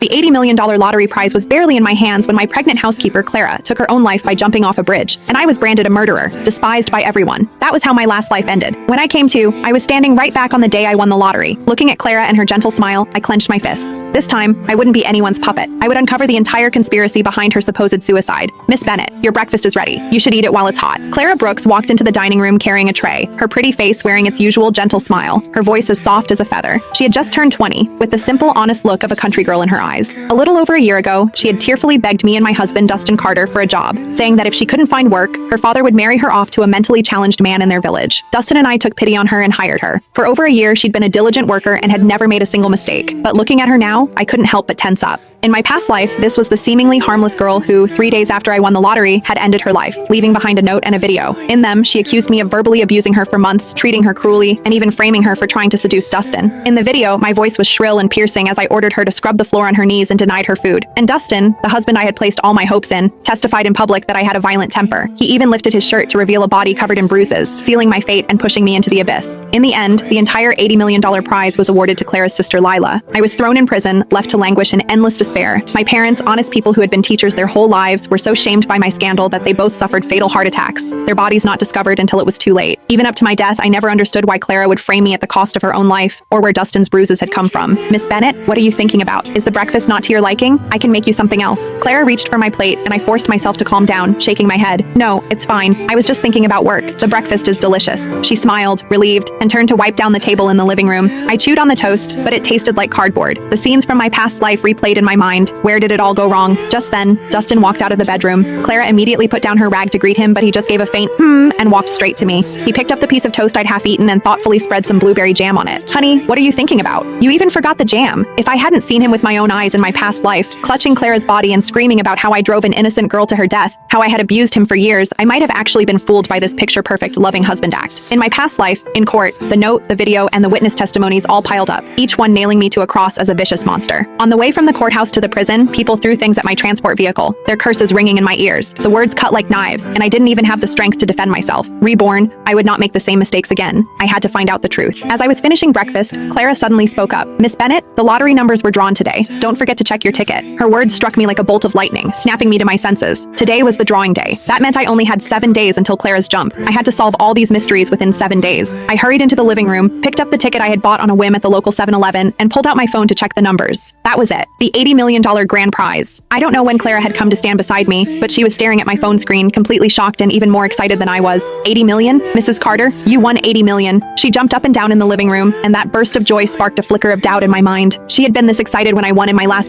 The $80 million lottery prize was barely in my hands when my pregnant housekeeper, Clara, took her own life by jumping off a bridge, and I was branded a murderer, despised by everyone. That was how my last life ended. When I came to, I was standing right back on the day I won the lottery. Looking at Clara and her gentle smile, I clenched my fists. This time, I wouldn't be anyone's puppet. I would uncover the entire conspiracy behind her supposed suicide. Miss Bennett, your breakfast is ready. You should eat it while it's hot. Clara Brooks walked into the dining room carrying a tray, her pretty face wearing its usual gentle smile, her voice as soft as a feather. She had just turned 20, with the simple, honest look of a country girl in her eyes. A little over a year ago, she had tearfully begged me and my husband, Dustin Carter, for a job, saying that if she couldn't find work, her father would marry her off to a mentally challenged man in their village. Dustin and I took pity on her and hired her. For over a year, she'd been a diligent worker and had never made a single mistake. But looking at her now, I couldn't help but tense up. In my past life, this was the seemingly harmless girl who, 3 days after I won the lottery, had ended her life, leaving behind a note and a video. In them, she accused me of verbally abusing her for months, treating her cruelly, and even framing her for trying to seduce Dustin. In the video, my voice was shrill and piercing as I ordered her to scrub the floor on her knees and denied her food. And Dustin, the husband I had placed all my hopes in, testified in public that I had a violent temper. He even lifted his shirt to reveal a body covered in bruises, sealing my fate and pushing me into the abyss. In the end, the entire $80 million prize was awarded to Clara's sister Lila. I was thrown in prison, left to languish in endless despair. My parents, honest people who had been teachers their whole lives, were so shamed by my scandal that they both suffered fatal heart attacks, their bodies not discovered until it was too late. Even up to my death, I never understood why Clara would frame me at the cost of her own life, or where Dustin's bruises had come from. Miss Bennett, what are you thinking about? Is the breakfast not to your liking? I can make you something else. Clara reached for my plate, and I forced myself to calm down, shaking my head. No, it's fine. I was just thinking about work. The breakfast is delicious. She smiled, relieved, and turned to wipe down the table in the living room. I chewed on the toast, but it tasted like cardboard. The scenes from my past life replayed in my mind. Where did it all go wrong? Just then, Dustin walked out of the bedroom. Clara immediately put down her rag to greet him, but he just gave a faint and walked straight to me. He picked up the piece of toast I'd half eaten and thoughtfully spread some blueberry jam on it. Honey, what are you thinking about? You even forgot the jam. If I hadn't seen him with my own eyes in my past life, clutching Clara's body and screaming about how I drove an innocent girl to her death, how I had abused him for years, I might have actually been fooled by this picture-perfect loving husband act. In my past life, in court, the note, the video, and the witness testimonies all piled up, each one nailing me to a cross as a vicious monster. On the way from the courthouse to the prison, people threw things at my transport vehicle, their curses ringing in my ears. The words cut like knives, and I didn't even have the strength to defend myself. Reborn, I would not make the same mistakes again. I had to find out the truth. As I was finishing breakfast, Clara suddenly spoke up. Miss Bennett, the lottery numbers were drawn today. Don't forget to check your ticket. Her words struck me like a bolt of lightning, snapping me to my senses. Today was the drawing day. That meant I only had 7 days until Clara's jump. I had to solve all these mysteries within 7 days. I hurried into the living room, picked up the ticket I had bought on a whim at the local 7-Eleven, and pulled out my phone to check the numbers. That was it. The $80 million grand prize. I don't know when Clara had come to stand beside me, but she was staring at my phone screen, completely shocked and even more excited than I was. 80 million? Mrs. Carter, you won 80 million. She jumped up and down in the living room, and that burst of joy sparked a flicker of doubt in my mind. She had been this excited when I won in my last life